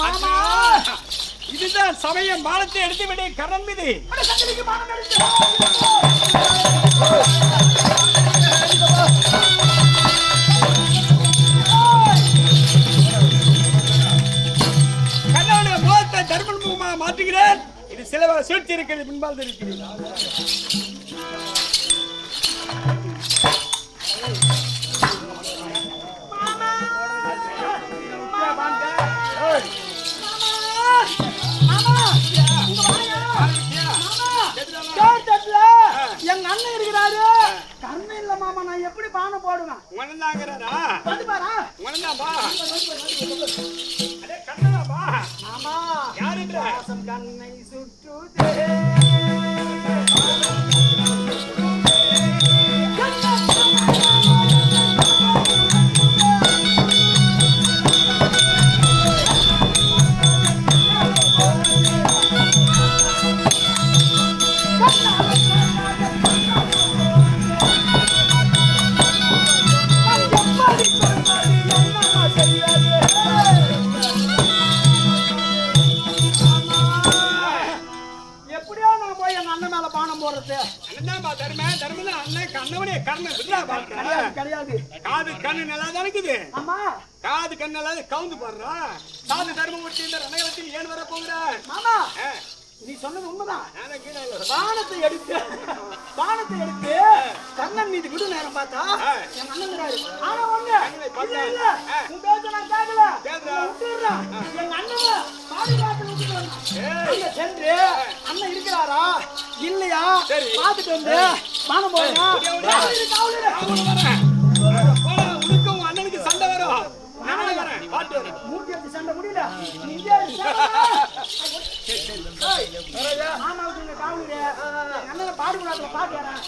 மாமா இதுதான் சமயம். பானத்தை எடுத்து விடு கரண் மீது. கண்ணனுடைய முகத்தை தர்மன் முகமாக மாற்றுகிறேன். இது சில சூழ்ச்சி இருக்கிறது, பின்பால் இருக்கிறது. எங்க அண்ணன் இருக்கிறாரு. கர்ணம் இல்ல மாமா, நான் எப்படி பானை போடுவேன்? உனந்தாங்கிறாரா? வந்துபாரா? உனந்தாம்பா. அடே கண்ணனாம்பா. ஆமா. யாருன்ற? வாசம் கண்ணை சுற்றுதே. காது கண்ணு நல்லா தான் இருக்குது. காது கண்ணு நல்லா கவுந்து பாடுறா. காது தர்மம் விட்டு இந்த ரணகலத்தில் ஏன் வர போகிற மாமா? நீ சொன்னது உண்மைதான். பானத்தை எடுத்து கண்ணன் மீது விடு நேரம் பார்த்தா என் அண்ணன். ஆனா ஒண்ணு இல்ல, உன் பேச்ச நான் கேட்கல. என் அண்ணன் பாதுகாத்து விட்டுட்டு சென்று அண்ணன் இருக்கிறாரா இல்லையா பாத்துட்டு வந்து பானம் போடுறேன். உனக்கும் அண்ணனுக்கு சண்டை வரும். மூட்டி எடுத்து சண்டை முடியல. மாமாவுக்கு காவலு அண்ணன் பாடுக்கூடாது பாக்குறேன்.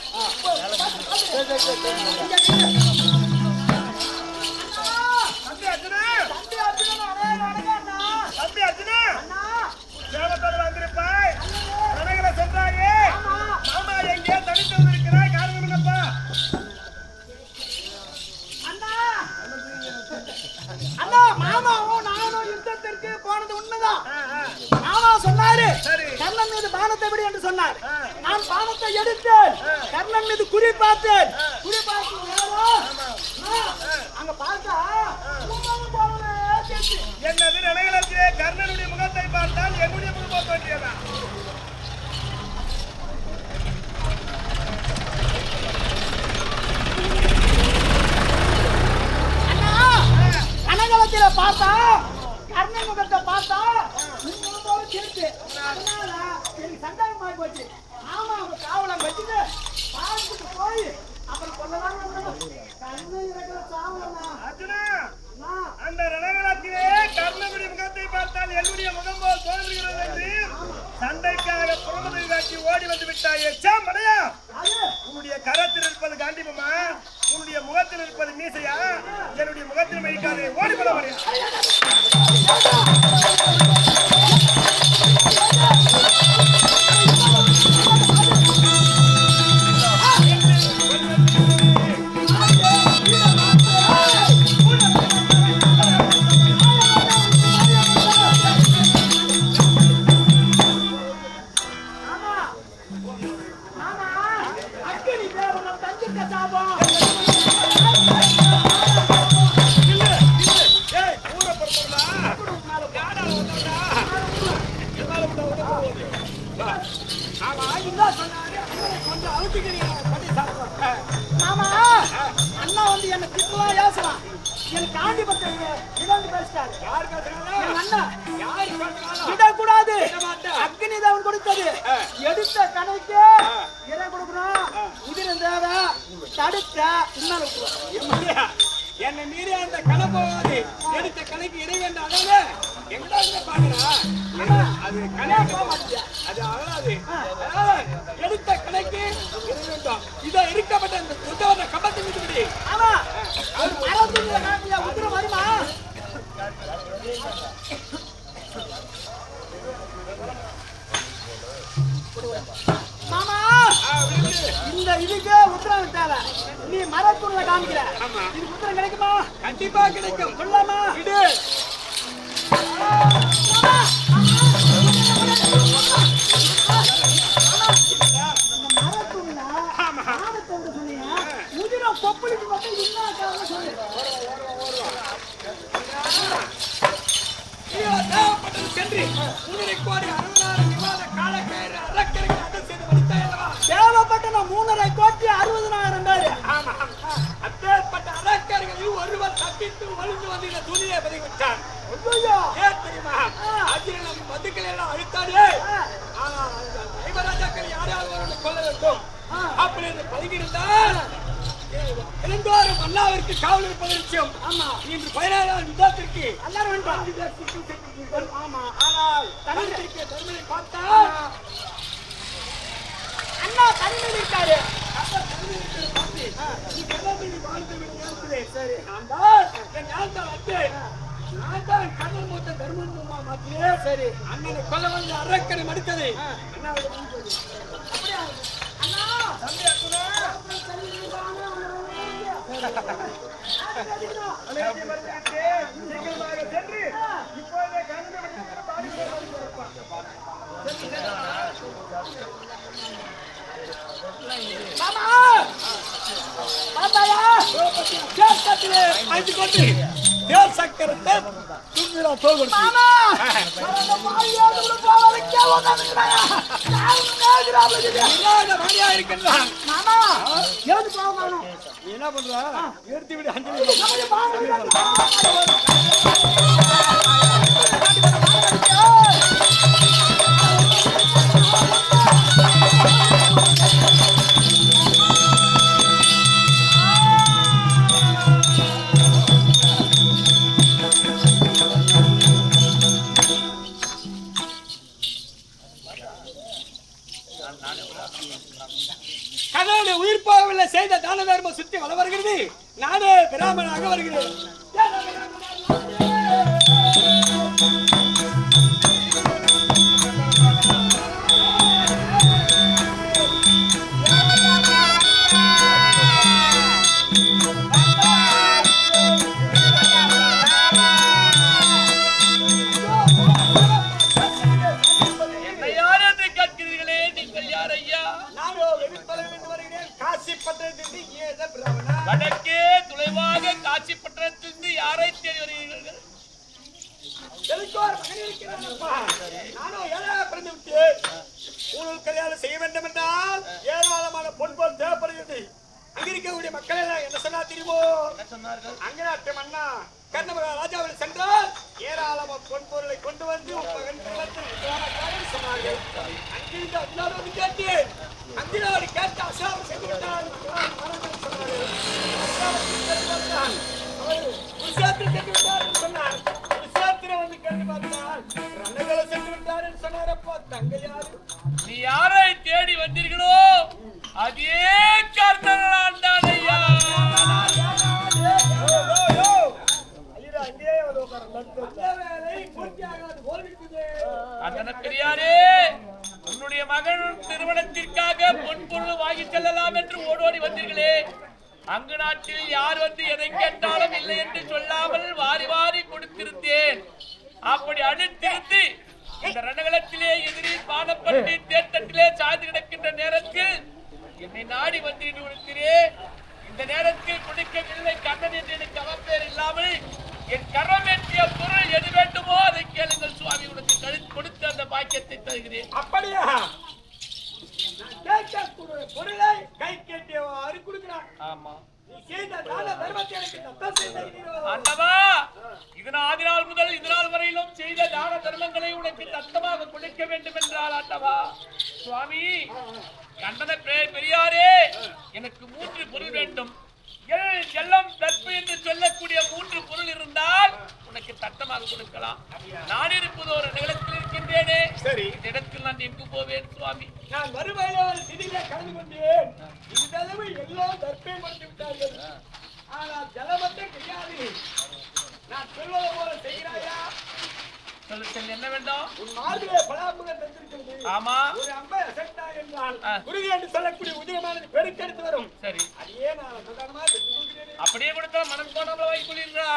மாமாவும் நானும் யுத்தத்திற்கு போனது உண்மைதான். மாமா சொன்னாரு கர்ணன் மீது பானத்தை விடு என்று சொன்னார். நான் பானத்தை எடுத்தேன், கர்ணன் மீது குறி பார்த்தேன். குறி பார்த்து அங்க பார்த்தா என்னது ரணகலத்திலே கர்ணனுடைய முகத்தை பார்த்தால் என்னுடைய முகம் தோன்றியதா? ரணகலத்தில பார்த்தா கர்ணன் முகத்தை பார்த்தா சேர்த்து எனக்கு சந்தேகம் ஆகி போச்சு. ஆமா அவங்க காவலம் வச்சுட்டு பார்த்துட்டு போய் அப்புறம் கொள்ளலாம். கர்ணன் இருக்கிற காவலனா அந்த ரணகலத்திலே கர்ணனுடைய முகத்தை பார்த்தால் என்னுடைய முகம் போல் தோன்றுகிறது என்று சண்டைக்காக புறமதை காட்டி ஓடி வந்து விட்டாயே. மடையா, உன்னுடைய கரத்தில் இருப்பது காண்டிபமா, உன்னுடைய முகத்தில் இருப்பது மீசையா? என்னுடைய முகத்தில் வைக்காதே, ஓடி வர வரையா. மாமா அண்ணா வந்து என்ன திட்டலாம் யோசலாம். என் காண்டிபத்தை இழந்து பேசிட்டாரு. விடக்கூடாது, அக்னி தேவன் கொடுத்தது. எடுத்த கணக்கு இறை கொடுக்கணும். உதிர தேவ தடுத்த என்னை மீறி அந்த கணக்கு போகாது. எடுத்த கணக்கு இறை வேண்டாம். எங்கடா பாக்குறா அது கணக்கு அது அகலாது. எடுத்த கணக்கு இறை வேண்டும். இதை இருக்கப்பட்ட அந்த உத்தவனை கம்பத்தை விட்டுவிடு. ஆமா உதிர வருமா? மாமா இந்த இதுக்கு உத்தரவு தேவை. நீ மரக்குள்ள காமிக்கிற இதுக்கு உத்தரவு கிடைக்குமா? கண்டிப்பா கிடைக்கும். சொல்லாமா? விடு. சென்று 3.5 கோடி 60,000 விவாத காலக்கயிறு அரக்கர்கள் அதை செய்து வடித்தாயல்லவா? தேவைப்பட்ட 3.5 கோடி 60,000 பேர். ஆமா, அப்பேற்பட்ட அரக்கர்களில் ஒருவர் தப்பித்து ஒளிந்து வந்து இந்த துணியை பதிவிட்டார். ஏன் தெரியுமா? அதில் நம் மதுக்கள் எல்லாம் அழுத்தாடியே ஐவராஜாக்கள் யாராவது கொல்ல வேண்டும் அப்படி என்று பதுங்கியிருந்தால் இரண்டோரும் அண்ணாவிற்கு காவல் இருப்பது நிச்சயம். ஆமா, இன்று 17ஆம் யுத்தத்திற்கு எல்லாரும் ஆமா. ஆனால் தனிமைக்கு தனிமையை பார்த்தால் அண்ணா தனிமையில் இருக்காரு. சரி, நான் தான் கடல் மூத்த தர்மமா மாத்தியே. சரி, அண்ணனை கொல்ல வந்து அரக்கனை மடித்தது அப்படியா? அண்ணா தம்பி அக்குனா சக்கரத்தை என்ன பண்ற? எடுத்து விடு. கடவுளுடைய உயிர் போகவில்லை செய்த தான தர்மம் சுத்தி வள வருகிறது. நானே பிராமணனாக வருகிறேன். வடக்கே துளைவாக காட்சி பட்டணத்திலிருந்து யாரை தேடி வருகிறீர்கள்? கல்யாணம் செய்ய வேண்டும் என்றால் ஏராளமான பொன் போல் தேவைப்படுகிறது. அங்க இருக்கக்கூடிய மக்கள் எல்லாம் என்ன சொன்னா தெரியுமோ? அங்கநாட்டு மன்னா கர்ணபுர ராஜாவில் சென்றால் ஏராளமான பொன் பொருளை கொண்டு வந்து சொன்னார்கள். அங்கிருந்து அஞ்சாவது கேட்டு அங்கினாடு கேட்டு அசாரம் செய்து விட்டார். சொன்னார் வந்து கேட்டு பார்த்தால் ரணங்களை சென்று விட்டார் என்று சொன்னாரப்பா. தங்க யாரு? நீ யாரை தேடி வந்தீர்களோ அதே கர்ணன் தான் ஐயா. பெரியாரே, உன்னுடைய மகன் திருமணத்திற்காக பொன் பொருள் வாங்கி செல்லலாம் என்று ஓடோடி வந்தீர்களே, அங்கு நாட்டில் யார் வந்து எதை கேட்டாலும் இல்லை என்று சொல்லாமல் வாரி வாரி கொடுத்திருந்தேன். அப்படி அழுத்திருந்து இந்த ரணகளத்திலே எதிரி பானப்பட்டி தேர்தட்டிலே சாய்ந்து கிடக்கின்ற நேரத்தில் என்னை நாடி வந்து கொடுக்கிறேன். இந்த நேரத்தில் கொடுக்கவில்லை கண்ணன் என்று எனக்கு அவப்பேர் இல்லாமல் என் கரம் ஏற்றிய பொருள் எது வேண்டுமோ அதை கேளுங்கள் சுவாமி, உனக்கு கொடுத்து அந்த பாக்கியத்தை தருகிறேன். அப்படியா? பொருளை கை கேட்டியவாறு கொடுக்கிறார். ஆமா, அண்ணவா, இதனால் முதல் இதனால் வரையிலும் செய்த தான தர்மங்களை உனக்கு தத்தமாக கொடுக்க வேண்டும் என்றால் ஆண்டவா சுவாமி, கண்டன பெரியாரே, எனக்கு 3 பொருள் வேண்டும். செல்லம் தற்பு என்று சொல்லக்கூடிய 3 பொருள் இருந்தால் உனக்கு தத்தமாக கொடுக்கலாம். நான் இருப்பது ஒரு நிலத்தில் இருக்கின்றேனே, சரி, இந்த இடத்தில் நான் எங்கு போவேன் சுவாமி? நான் வருவாயில் திடீரை கலந்து கொண்டேன். இந்த எல்லாம் தற்பை மறைத்து விட்டார்கள். ஆனால் ஜலமத்தை கிடையாது. நான் சொல்வது போல செய்கிறாயா? என்ன வேண்டும்? உன் மார்பிலே பலாமுகம் தந்திருக்கிறது. ஆமா, ஒரு அம்பை அசைத்தா என்றால் குருதி என்று சொல்லக்கூடிய உதயமானது பெருக்கெடுத்து வரும். சரி, அதையே நான் சாதாரணமா அப்படியே கொடுத்தா மனம் போனாமல் வைக்குள்ளா.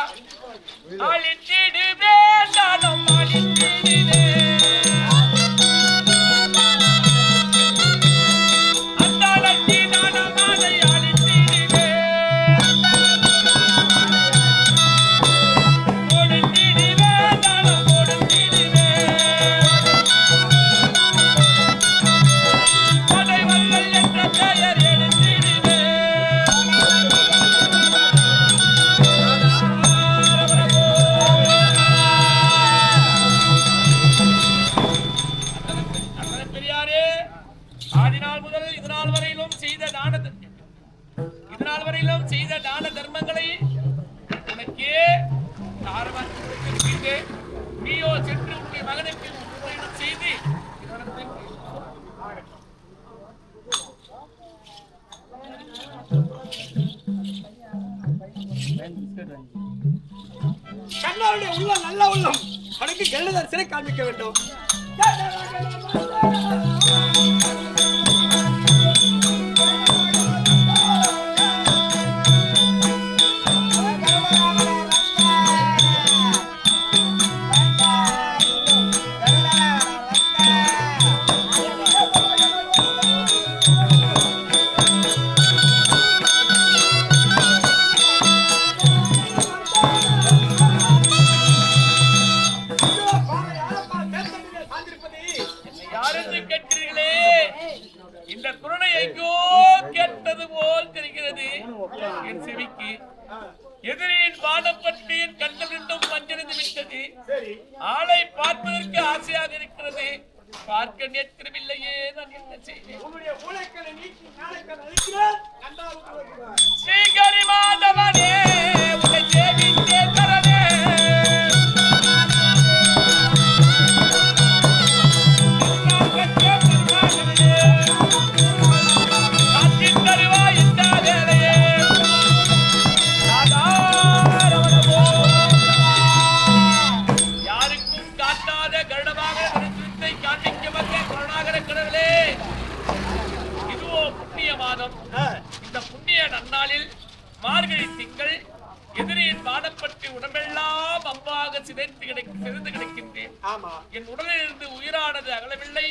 நான் செய்த தான தர்மங்களை உனக்கே தாரவாக்கி கொடுத்திருக்கின்றேன். நீயோ சென்று உன்னுடைய மகனுக்கு உபயோகம் செய்து கண்ணாவுடைய உள்ளம் நல்ல உள்ளம் அவனுக்கு கெல்லதர் சிறை காண்பிக்க வேண்டும். எதிரியின் பாடப்பட்டு என் கண்கள் ரெண்டும் மஞ்சளிந்து விட்டது. ஆளை பார்ப்பதற்கு ஆசையாக இருக்கிறது, பார்க்க நேர்த்திரமில்லையே. நான் என்ன செய்வேன்? ஸ்ரீகரி மாதவனே உன்னை சேவித்தே தரவே இந்த புண்ணிய நன்னாளில் மார்கழி திங்கள் எதிரியின் பாடப்பட்டு உடம்பெல்லாம் அம்பாக சிதைந்து கிடக்கின்றேன். என் உடலில் இருந்து உயிரானது அகலவில்லை.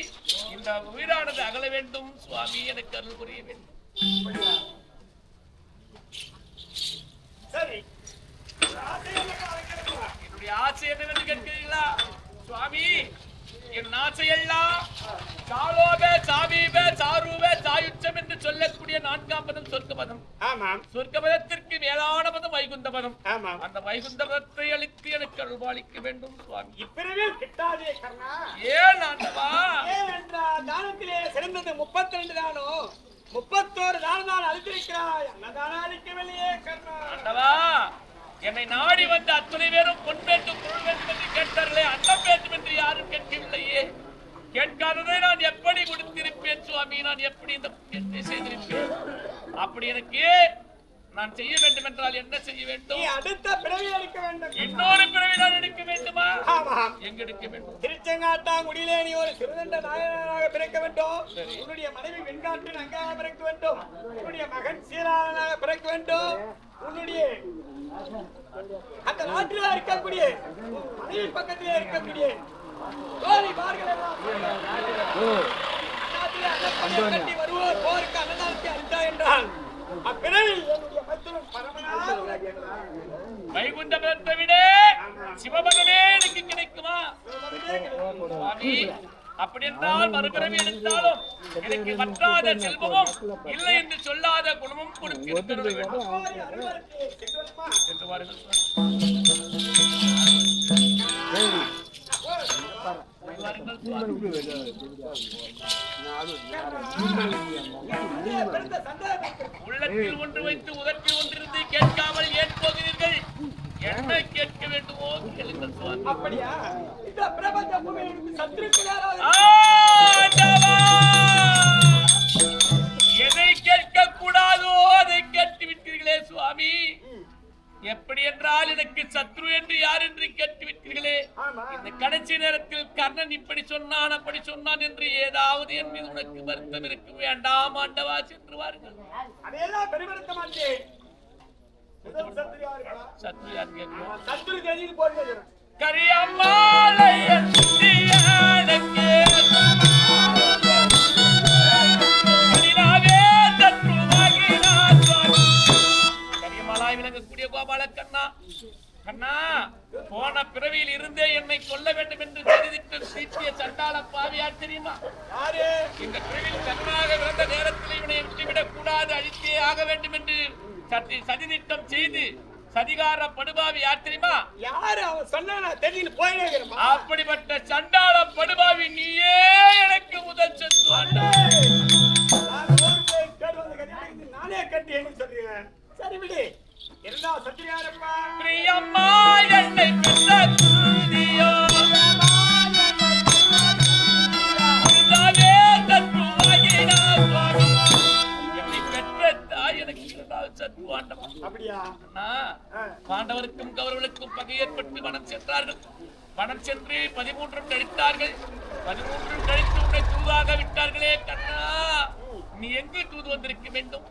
இந்த உயிரானது அகல வேண்டும் சுவாமி, எனக்கு அருள் புரிய வேண்டும். என்னுடைய ஆசை என்னவென்று கேட்கிறீர்களா சுவாமி? என் ஆசையெல்லாம் சாலோபே சாமீபே சாரூபே சாயுச்சம் என்று சொல்லக்கூடிய 4ஆம் பதம் சொர்க்கபதம். சொர்க்கபதத்திற்கு மேலான பதம் வைகுந்த பதம். அந்த வைகுந்த பதத்தை அளித்து எனக்கு அருள்பாலிக்க வேண்டும் சுவாமி. இப்பிறவில் கிட்டாதே கர்ணா. ஏன் ஆண்டவா? ஏனென்றால் தானத்திலே சிறந்தது 32 தானோ, 31 தானம் அளித்திருக்கிறாய். அன்னதானம் அளிக்கவில்லையே கர்ணா. ஆண்டவா, என்னை நாடி வந்த அத்தனை பேரும் பொன் வேண்டும் பொருள் வேண்டும் என்று கேட்டார்களே, அன்னம் வேண்டும் என்று யாரும் கேட்கவில்லையே. கேட்காததை நான் எப்படி கொடுத்திருப்பேன் சுவாமி? நான் எப்படி இந்த புண்ணியத்தை செய்திருப்பேன்? அப்படி எனக்கு நான் செய்ய வேண்டும் என்றால் என்ன செய்ய வேண்டும்? அடுத்த பிறவி எடுக்க வேண்டும். இன்னொரு பிறவி நான் எடுக்க வேண்டுமா? எங்க எடுக்க வேண்டும்? திருச்செங்காட்டாங்குடியிலே நீ ஒரு சிறுதண்ட நாயனாக பிறக்க வேண்டும். உன்னுடைய மனைவி வெண்காட்டு நங்காக பிறக்க வேண்டும். உன்னுடைய மகன் சீராளனாக பிறக்க வேண்டும். உன்னுடைய அந்த நாட்டில் இருக்கக்கூடிய மனைவி பக்கத்திலே இருக்கக்கூடிய கட்டி வருவோர் போருக்கு அன்னதானத்தை அளித்தா என்றால் அப்பிறவில் என்னுடைய மற்றொரு பரமனாக வைகுண்டபதத்தை விட சிவபதமே எனக்கு கிடைக்குமா சுவாமி? அப்படி என்றால் மறுபிறவி எடுத்தாலும் எனக்கு வற்றாத செல்வமும் இல்லை என்று சொல்லாத குணமும் கொடுக்கிறது. உள்ளத்தில் ஒன்று வைத்து உதட்டில் ஒன்றிருந்து கேட்காமல் ஏன் போகிறீர்கள்? என்ன கேட்க வேண்டுமோ கேளுங்கள் சுவாமி. அப்படியா? இந்த பிரபஞ்ச பூமியில் சத்துருக்கிறாரா? எதை கேட்க கூடாதோ அதை கேட்டு விட்டீர்களே சுவாமி. எப்படி என்றால் எனக்கு சத்ரு என்று யார் என்று கேட்டு விட்டீர்களே. இந்த கடைசி நேரத்தில் கர்ணன் இப்படி சொன்னான் அப்படி சொன்னான் என்று ஏதாவது என் மீது உனக்கு வருத்தம் இருக்க வேண்டாம் ஆண்டவா, சென்று வாருங்கள். அதையெல்லாம் பெருமருத்த மாட்டேன். சத்ரு யார் கேட்கிறோம்? சத்ரு கேள்வி போடுறது கரியம்மாளையன் கரியம்மாளாய் விளங்கக்கூடிய கோபால கண்ணா, கண்ணா போன பிறவியில் இருந்தே என்னை கொல்ல வேண்டும் என்று சீட்டிய சண்டாள பாவியார் தெரியுமா? இந்த பிறவியில் கண்ணாக விளந்த நேரத்தில் இவனை விட்டுவிடக் கூடாது, அழித்தே ஆக வேண்டும் என்று சதித்திட்டம் செய்து சதிகார படுபாவி யார் தெரியுமா? யாரு அவன் சொன்னா தெரிஞ்சு போயினே இருக்கமா? அப்படிப்பட்ட சண்டாள படுபாவி நீயே எனக்கு முதல் சென்று நானே கட்டி என்ன சொல்றீங்க? சரி விடு. பாண்டவருக்கும் கௌரவர்களுக்கும் பகை ஏற்பட்டு வனம் சென்றார்கள். வனம் சென்று 13 கழித்தார்கள். 13 கழித்து உன்னை தூதாக விட்டார்களே கண்ணா, நீ எங்கு தூது வந்திருக்க வேண்டும்?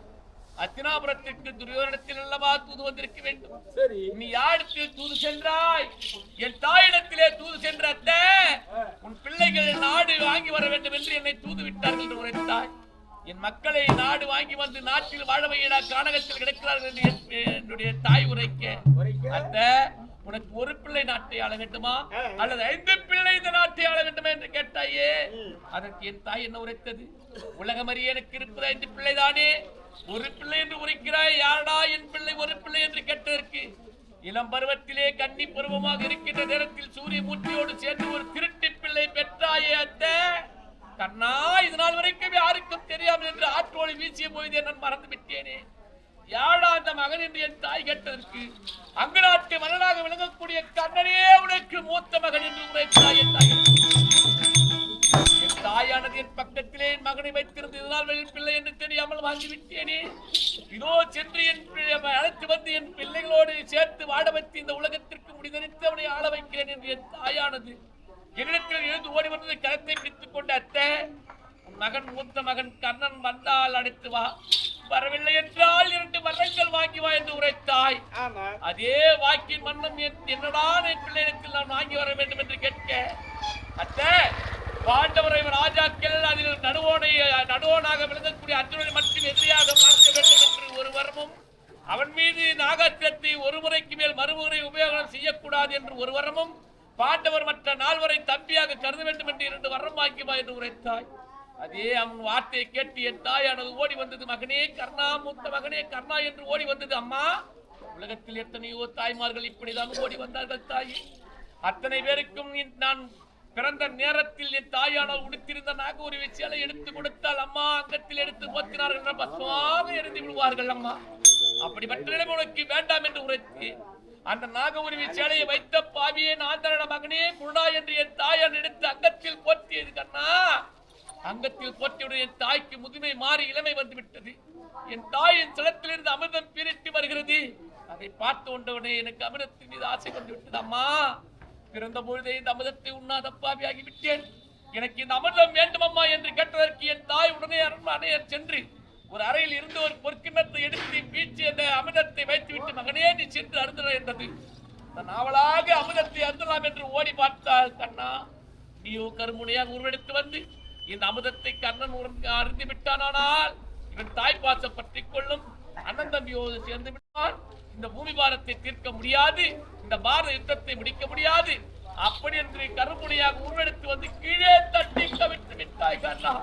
அத்தினாபுரத்திற்கு துரியோதனத்தில் அல்லவா தூது வந்திருக்க வேண்டும். சரி, நீ யாரிடத்தில் தூது சென்றாய்? என் தாயிடத்திலே தூது சென்ற அத்தை, உன் பிள்ளைகள் நாடு வாங்கி வர வேண்டும் என்று என்னை தூது விட்டார்கள் என்று உரைத்தாய். என் மக்களை நாடு வாங்கி வந்து நாட்டில் வாழ வையடா, கானகத்தில் கிடக்கிறார்கள் என்று என்னுடைய தாய் உரைக்க, அத்தை உனக்கு ஒரு பிள்ளை நாட்டை ஆள வேண்டுமா அல்லது 5 பிள்ளை இந்த நாட்டை ஆள வேண்டுமா என்று கேட்டாயே. அதற்கு என் தாய் என்ன உரைத்தது? உலகமறிய எனக்கு இருப்பது 5 பிள்ளைதானே, ஒரு பிள்ளை என்று உரைக்கிறாய். யாரடா என் பிள்ளை ஒரு பிள்ளை என்று கேட்டதற்கு, இளம் பருவத்திலே கன்னி பருவமாக இருக்கின்ற நேரத்தில் சூரிய மூர்த்தியோடு சேர்ந்து ஒரு திருட்டி பிள்ளை பெற்றாயே அத்தை கண்ணா, இது நாள் வரைக்கும் யாருக்கும் தெரியாமல் என்று ஆற்றோடு வீசிய போயதே நான் மறந்து விட்டேனே. யாரா அந்த மகன் என்று என் தாய் கேட்டதற்கு, அங்கு நாட்டு மன்னனாக விளங்கக்கூடிய கண்ணனே உனக்கு மூத்த மகன் என்று உரைத்தாய். என் தாயானது என் பக்கத்திலே என் மகனை வைத்திருந்து இதனால் பிள்ளை என்று தெரியாமல் வாங்கிவிட்டேனே. இதோ சென்று என் அழைத்து வந்து என் பிள்ளைகளோடு சேர்த்து வாட வைத்து இந்த உலகத்திற்கு முடிதறித்து அவனை ஆள வைக்கிறேன் என்று என் தாயானது என்னிடத்தில் எழுந்து ஓடி வந்தது. கரத்தை பிடித்துக் கொண்ட அத்தை, உன் மகன் மூத்த மகன் கண்ணன் வந்தால் அழைத்து வா, வரவில்லை என்றால் 2 வரங்கள் வாங்கி வா என்று உரைத்தாய். அதே வாக்கின் மன்னம் என்னடா என் பிள்ளைகளுக்கு நான் வாங்கி வர வேண்டும் என்று கேட்க, அத்தை பாண்டவரை ராஜாக்கள் அதில் நடுவோனாக விளங்கக்கூடிய அர்ஜுனனை மட்டும் எதிரியாக பார்க்க வேண்டும் என்று ஒரு வரமும், அவன் மீது நாகாத்திரத்தை ஒரு முறைக்கு மேல் மறுமுறை உபயோகம் செய்யக்கூடாது என்று ஒரு வரமும், பாண்டவர் மற்ற 4 வரை தம்பியாக கருத வேண்டும் என்று 2 வரம் வாங்கிவா என்று உரைத்தாய். அதே அவன் வார்த்தையை கேட்டு என் தாயானது ஓடி வந்தது. மகனே கர்ணா, மூத்த மகனே கர்ணா என்று ஓடி வந்தது. அம்மா, உலகத்தில் எத்தனையோ தாய்மார்கள் இப்படிதான் ஓடி வந்தார்கள் தாயே. அத்தனை பேருக்கும் நான் பிறந்த நேரத்தில் என் தாயானால் உடுத்திருந்த நாகூரி சேலை எடுத்து கொடுத்தால் அம்மா அங்கத்தில் எடுத்து போத்தினார்கள் என்ற பசுவாக எரிந்து விடுவார்கள். அம்மா, அப்படிப்பட்ட நிலைமை உனக்கு வேண்டாம் என்று உரைத்து அந்த நாகூரி சேலையை வைத்த பாவியே நாந்தரன மகனே குருடா என்று என் தாயான் எடுத்து அங்கத்தில் போற்றியது. கண்ணா, அங்கத்தில் போற்றியுடைய என் தாய்க்கு முதுமை மாறி இளமை வந்து விட்டது. என் தாயின் சிலத்திலிருந்து அமிர்தம் பீரிட்டு வருகிறது. அதை பார்த்து கொண்டவனே எனக்கு அமிர்தத்தின் மீது ஆசை வந்து விட்டது. அம்மா, பிறந்த பொழுதே இந்த அமிர்தத்தை உண்ணாத பாவியாகி விட்டேன், எனக்கு இந்த அமிர்தம் வேண்டும் அம்மா என்று கேட்டதற்கு என் தாய் உடனே அரண்மனையர் சென்று ஒரு அறையில் இருந்து ஒரு பொற்கிண்ணத்தை எடுத்து பீச்சி அந்த அமிர்தத்தை வைத்துவிட்டு மகனே நீ சென்று அருந்துட என்றது. நான் ஆவலாக அமிர்தத்தை அருந்தலாம் என்று ஓடி பார்த்தாள். கண்ணா, நீயோ கருமுனையாக உருவெடுத்து வந்து இந்த அமிர்தத்தை கண்ணன் அருந்து விட்டானால் இவன் தாய்ப்பாசம் பற்றி கொள்ளும், அண்ணன் தம்பியோடு சேர்ந்து விட்டான், இந்த பூமி பாரத்தை தீர்க்க முடியாது, இந்த பாரத யுத்தத்தை முடிக்க முடியாது. அப்படி என்று கருமுனையாக உருவெடுத்து வந்து கீழே தட்டி கவிழ்த்து விட்டாய். கண்ணா,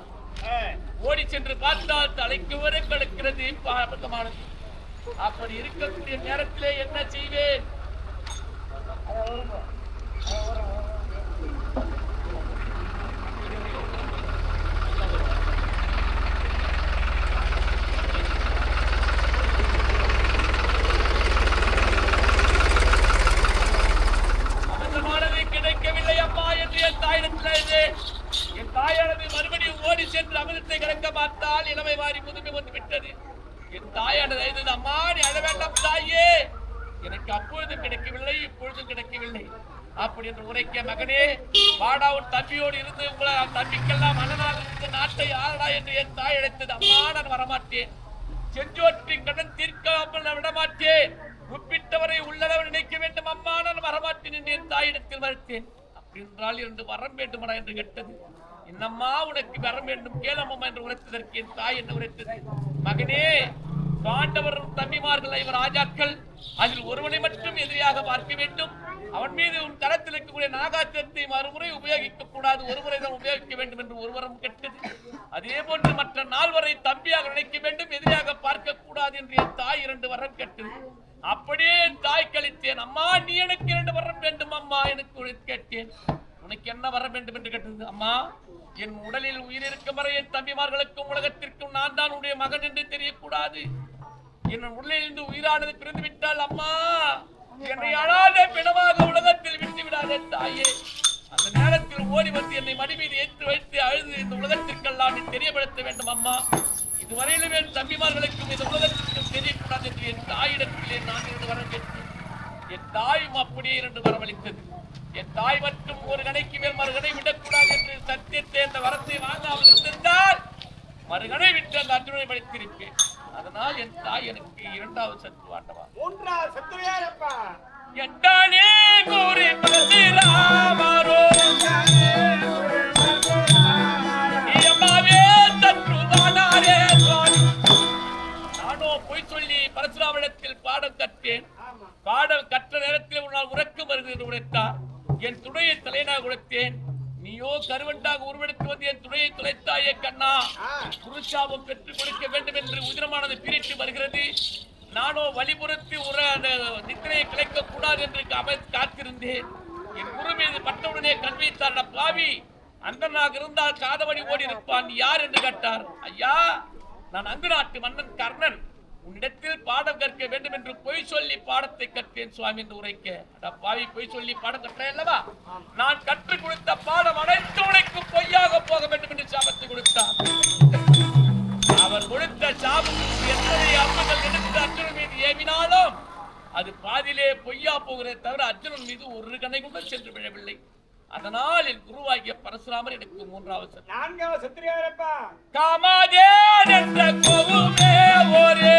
ஓடி சென்று பார்த்தால் தலைக்கு வரை கிடக்கிறது அமிர்தமானது. அப்படி இருக்கக்கூடிய நேரத்திலே என்ன செய்வேன்? கிடைக்கவில்லை அம்மா என்று என் தாயிடத்திலே என் தாயானது மறுபடியும் ஓடி சென்று அமிர்தத்தை கிடக்க பார்த்தால் இளமை மாறி முதுமை வந்து விட்டது. என் தாயானது அம்மா நீ அழ வேண்டாம் தாயே, எனக்கு அப்பொழுதும் கிடைக்கவில்லை இப்பொழுதும் கிடைக்கவில்லை அப்படி என்று உரைக்க, மகனே வாடாவும் தம்பியோடு இருந்து உங்களை தம்பிக்கெல்லாம் மன்னனாக இருந்த நாட்டை ஆளடா என்று என் தாய் அழைத்தது. அம்மா, நான் வரமாட்டேன், செஞ்சோற்றி கடன் தீர்க்காமல் நான் விடமாட்டேன், உப்பிட்டவரை உள்ளளவு நினைக்க வேண்டும் அம்மா, நான் வரமாட்டேன் என்று என் தாயிடத்தில் மறுத்தேன். அப்படி என்றால் 2 வரம் வேண்டுமடா என்று கேட்டது. என்னம்மா உனக்கு வரம் வேண்டும் கேளம்மா என்று உரைத்ததற்கு என் தாய் என்ன உரைத்தது? மகனே, பாண்டவர் தம்பிமார்கள் இவர் ராஜாக்கள், அதில் ஒருவனை மட்டும் எதிரியாக பார்க்க வேண்டும், அவன் மீது உன் தரத்தில் இருக்கக்கூடிய நாகாத்திரத்தை மறுமுறை உபயோகிக்க கூடாது, ஒருமுறை தான் உபயோகிக்க வேண்டும் என்று ஒரு வரம் கேட்டது. அதே போன்று மற்ற 4 வரை தம்பியாக நினைக்க வேண்டும், எதிரியாக பார்க்க கூடாது என்று என் தாய் 2 வரம் கேட்டது. அப்படியே என் தாய் கழித்தேன். அம்மா, நீ எனக்கு 2 வரம் வேண்டும் அம்மா எனக்கு கேட்டேன். உனக்கு என்ன வர வேண்டும் என்று கேட்டது. அம்மா, என் உடலில் உயிர் இருக்கும் வரை என் தம்பிமார்களுக்கும் உலகத்திற்கும் நான் தான் உன்னுடைய மகன் என்று தெரியக்கூடாது. என் உடலிலிருந்து உயிரானது பிறந்து விட்டால் அம்மா, என்னை அழாத பிணமாக உலகத்தில் விட்டு விடாதே தாயே. அந்த நேரத்தில் ஓடி வந்து என்னை மடி மீது ஏற்றி வைத்து அழுது இந்த உலகத்திற்கெல்லாம் நீ தெரியப்படுத்த வேண்டும் அம்மா. இதுவரையிலும் என் தம்பிமார்களுக்கும் இந்த உலகத்திற்கும் தெரியக்கூடாது என்று என் தாயிடத்திலே நான் 2 வரம் கேட்டேன். என் தாயும் அப்படியே 2 வரவழைத்தது. என் தாய் மட்டும் ஒரு கணைக்கு மேல் மறுகணை விடக்கூடாது என்று சத்தியத்தை அந்த வரத்தை வாங்காமல் இருந்திருந்தால் மறுகணை விட்டு அந்த அர்ஜுனனை படித்திருப்பேன். அதனால் என் தாய் எனக்கு 2வது சத்ரு ஆண்டவா. 3வது சத்ரு யாரப்பா? எட்டானே கூறி பரசுராமரோ சத்ருவானாரே சுவாமி. நானோ பொய் சொல்லி பரசுராமனிடத்தில் பாடம் கற்றேன். பாடம் கற்ற நேரத்தில் ஒரு நாள் உறக்கம் வருகிறது உரைத்தார். என் துணையை தலையனாக கொடுத்தேன். நீயோ கருவண்டாக உருவெடுத்து வந்து என் துணையை துளைத்தாயே கண்ணா. குருசாபம் பெற்றுக் கொடுக்க வேண்டும் என்று உதிரமானது பீரிட்டு வருகிறது. நானோ வழிபுறத்து நித்திரையை கிளைக்க கூடாது என்று காத்திருந்தேன். என் குரு மீது பட்டவுடனே கண் வைத்தார். பாவி, அந்தனாக இருந்தால் காதவடி ஓடி இருப்பான், நீ யார் என்று கேட்டார். ஐயா, நான் அங்கு நாட்டு மன்னன் கர்ணன். உன்னிடத்தில் பாடம் கற்க வேண்டும் என்று பொய் சொல்லி பாடத்தை கற்றேன் சுவாமி என்று உரைக்க, பாவி, பொய் சொல்லி பாடம் கற்றேன் அல்லவா? நான் கற்றுக் கொடுத்த பாடம் அனைத்து உனக்கு பொய்யாக போக வேண்டும் என்று சாபத்தை கொடுத்தார். அவர் கொடுத்த சாபத்துக்கு எத்தனை அம்புகள் எடுத்து அர்ஜுனன் மீது ஏவினாலும் அது பாதியிலே பொய்யா போகிறதே தவிர அர்ஜுனன் மீது ஒரு கணை கூட சென்று விழவில்லை. அதனால் என் குருவாகிய பரசுராமர் எனக்கு 3வது சத்ரு. 4வது சத்ரு யாரப்பா? காமாதேன் என்ற கோவுமே ஒரே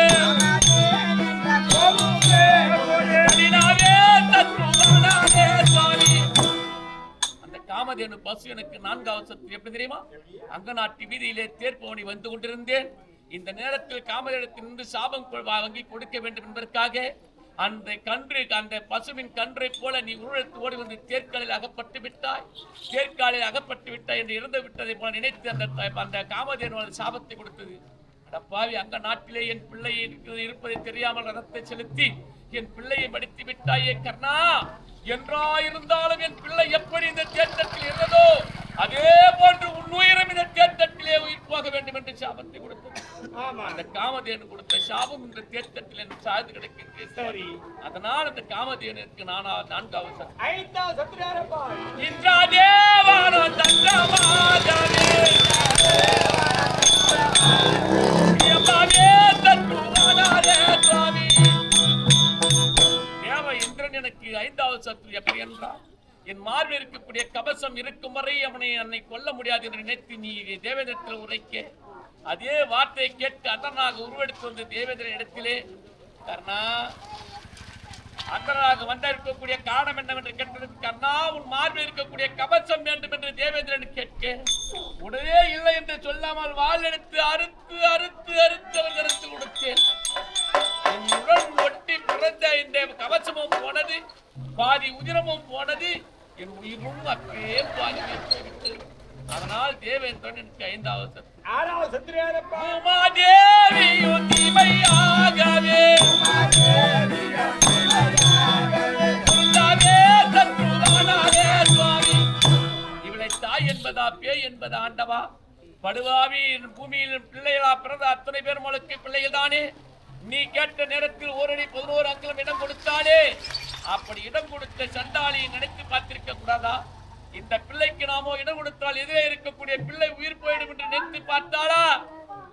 அந்த காமதேனு பசு எனக்கு 4வது சத்ரு. எப்படி தெரியுமா? அங்க நாட்டு வீதியிலே தேர்ப்பவனி வந்து கொண்டிருந்தேன். இந்த நேரத்தில் காமதேனத்தில் நின்று சாபம் வாங்கி கொடுக்க வேண்டும் என்பதற்காக அந்த பசுவின் கன்றை போல நீ உருவெடுத்து ஓடி வந்து தேர்காலில் அகப்பட்டு விட்டாய். தேர்காலில் அகப்பட்டு விட்டாய் என்று இறந்து விட்டதை போல நினைத்து அந்த காமதேனு சாபத்தை கொடுத்தது. பாவி, அங்க நாட்டிலே என் பிள்ளை இருப்பதை தெரியாமல் ரதத்தை செலுத்தி என் பிள்ளையை மடித்து விட்டாயே கர்ணா. என்றாயிருந்தாலும் என் பிள்ளை எப்படி இந்த தேர்தட்டில் இருந்ததோ அதே போன்று உன்னுயிரம் இந்த தேர்தட்டிலே உயிர் போக வேண்டும் என்று சாபத்தை கொடுத்தது. அந்த காமதேனு கொடுத்த சாபம் இந்த தேர்தட்டில் என்று சாய்ந்து கிடக்கின்றேன். அதனால் அந்த காமதேனுக்கு 4வது சத்ரு. 5வது சத்ரு யாரப்பா? இந்திராதேவானோ தண்டமாதவே சுவாமி. தேவ இந்திரன் எனக்கு 5வது சத்ரு. எப்படி என்றால், என் மார்பில் இருக்கக்கூடிய கவசம் இருக்கும் வரை என்னை கொல்ல முடியாது என்று நினைத்து நீ தேவேந்திரத்தில் உரைக்க, அதே வார்த்தையை கேட்டு அண்ணனாக உருவெடுத்து வந்த தேவேந்திரன் இடத்திலே, கர்ணா, அண்ணனாக வந்திருக்கக்கூடிய காரணம் என்னவென்று கேட்டதற்கு, கர்ணா, உன் மார்பில் இருக்கக்கூடிய கவசம் வேண்டும் என்று தேவேந்திரன் கேட்க, உடனே இல்லை என்று சொல்லாமல் வாள் எடுத்து அறுத்து அறுத்து அறுத்து அவர் கருத்து கொடுத்தேன். என்னுடன் ஒட்டி பிறந்த இந்த கவசமும் போனது, பாதி உதிரமும் போனது, என் உயிரும் அப்படியே பாதி வைத்து. அதனால் தேவேந்திரன் எனக்கு 5வது சத்ரு. 6வது சத்ரு யாரப்பா? உமாதேவியும் தீமையாகவே சுவாமி. இவளை தாய் என்பதா பேய் என்பதா ஆண்டவா? படுவாவி, பூமியில் பிள்ளைகளா பிறந்த அத்தனை பேர் உங்களுக்கு பிள்ளைகள் தானே. நீ கேட்ட நேரத்தில் 1 அடி 11 அங்குலம் இடம் கொடுத்தாலே, அப்படி இடம் கொடுத்த சண்டாளியை நினைத்து பார்த்திருக்க கூடாதா? இந்த பிள்ளைக்கு நாமோ இடம் கொடுத்தால் எதிரே இருக்கக்கூடிய பிள்ளை உயிர் போயிடும் என்று நினைத்து பார்த்தாளா?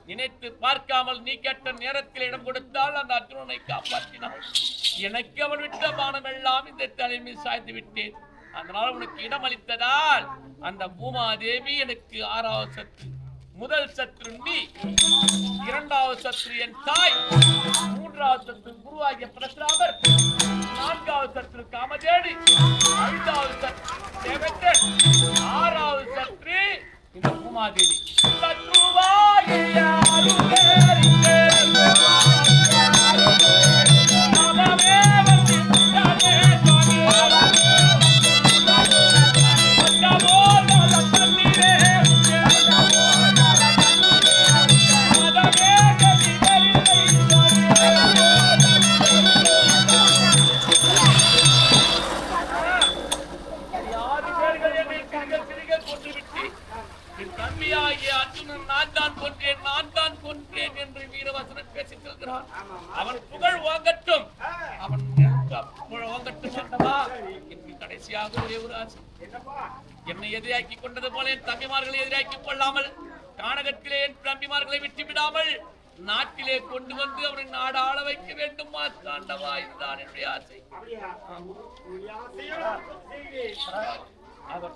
நினைத்து பார்க்காமல் நீ கேட்ட நேரத்தில் இடம் கொடுத்தால் அந்த அர்ஜுனனை காப்பாற்றினான். எனக்கு அவன் விட்ட பானம் எல்லாம் இந்த தலைமையில் சாய்ந்து விட்டேன். அதனால் உனக்கு இடம் அளித்ததால் அந்த பூமாதேவி எனக்கு 6வது சத்ரு. முதல் சத்ரு நீ, 2வது சத்ரு என் தாய், 3வது சத்ரு குருவாகிய பரசுராமர், 4வது சத்ரு காமதேனு, 5வது சத்ரு தேவேந்திரன், 6வது சத்ரு இந்த பூமாதேவி. சத்ருவாகிய அருளேரிலே நாமமே வந்து விட்டானே சுவாமி. அவன் புகழ் வாங்கட்டும், அவன் புகழ் வாங்கட்டும் சொன்னவா. எனக்கு கடைசியாக ஒரே ஒரு ஆசை, என்னை எதிராக்கி கொண்டது போல என் தம்பிமார்களை எதிராக்கி கொள்ளாமல், கானகத்திலே என் தம்பிமார்களை விட்டு விடாமல் நாட்டிலே கொண்டு வந்து அவரை நாடு ஆள வைக்க வேண்டும் மார்த்தாண்டவா இதுதான் என்னுடைய ஆசை. அப்படியா? உன்னுடைய ஆசையோட செய்தி. அவர்